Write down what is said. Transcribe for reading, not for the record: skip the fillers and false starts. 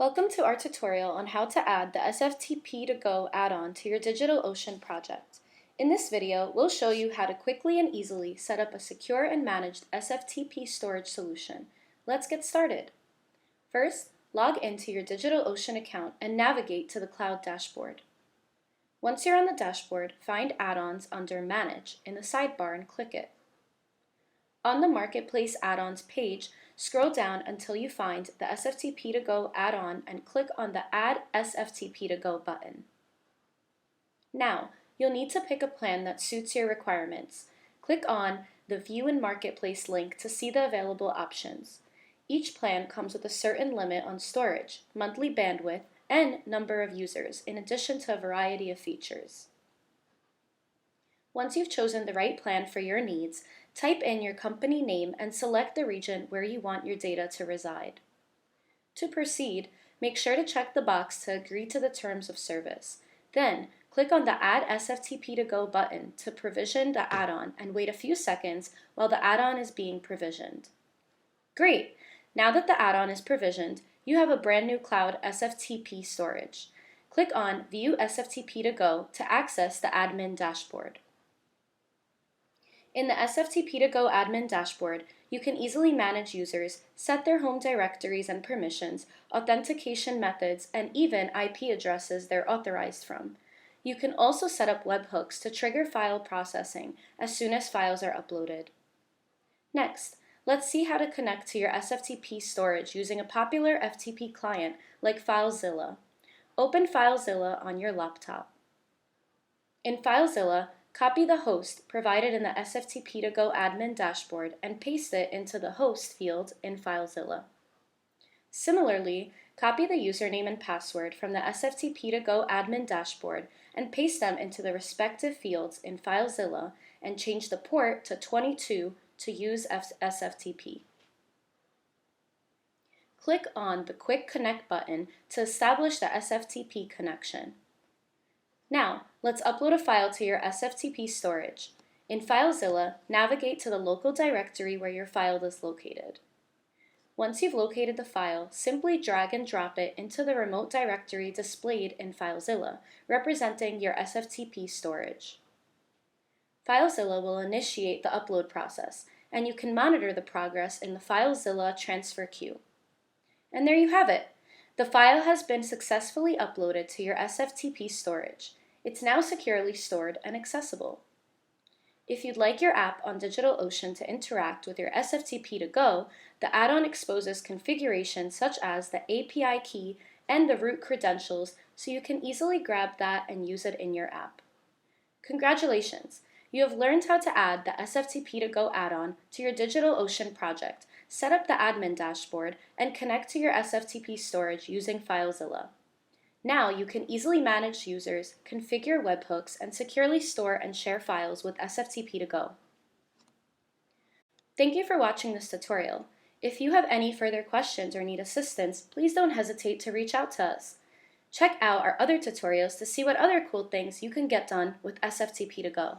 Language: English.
Welcome to our tutorial on how to add the SFTP To Go add-on to your DigitalOcean project. In this video, we'll show you how to quickly and easily set up a secure and managed SFTP storage solution. Let's get started. First, log into your DigitalOcean account and navigate to the Cloud dashboard. Once you're on the dashboard, find Add-ons under Manage in the sidebar and click it. On the Marketplace Add-ons page, scroll down until you find the SFTP To Go add-on and click on the Add SFTP To Go button. Now, you'll need to pick a plan that suits your requirements. Click on the View in Marketplace link to see the available options. Each plan comes with a certain limit on storage, monthly bandwidth, and number of users, in addition to a variety of features. Once you've chosen the right plan for your needs, type in your company name and select the region where you want your data to reside. To proceed, make sure to check the box to agree to the terms of service. Then, click on the Add SFTP To Go button to provision the add-on and wait a few seconds while the add-on is being provisioned. Great! Now that the add-on is provisioned, you have a brand new cloud SFTP storage. Click on View SFTP To Go to access the admin dashboard. In the SFTP To Go admin dashboard, you can easily manage users, set their home directories and permissions, authentication methods, and even IP addresses they're authorized from. You can also set up webhooks to trigger file processing as soon as files are uploaded. Next, let's see how to connect to your SFTP storage using a popular FTP client like FileZilla. Open FileZilla on your laptop. In FileZilla, copy the host provided in the SFTP To Go admin dashboard and paste it into the host field in FileZilla. Similarly, copy the username and password from the SFTP To Go admin dashboard and paste them into the respective fields in FileZilla and change the port to 22 to use SFTP. Click on the Quick Connect button to establish the SFTP connection. Now, let's upload a file to your SFTP storage. In FileZilla, navigate to the local directory where your file is located. Once you've located the file, simply drag and drop it into the remote directory displayed in FileZilla, representing your SFTP storage. FileZilla will initiate the upload process, and you can monitor the progress in the FileZilla transfer queue. And there you have it! The file has been successfully uploaded to your SFTP storage. It's now securely stored and accessible. If you'd like your app on DigitalOcean to interact with your SFTP To Go, the add-on exposes configurations such as the API key and the root credentials so you can easily grab that and use it in your app. Congratulations! You have learned how to add the SFTP To Go add-on to your DigitalOcean project, set up the admin dashboard, and connect to your SFTP storage using FileZilla. Now you can easily manage users, configure webhooks, and securely store and share files with SFTP To Go. Thank you for watching this tutorial. If you have any further questions or need assistance, please don't hesitate to reach out to us. Check out our other tutorials to see what other cool things you can get done with SFTP To Go.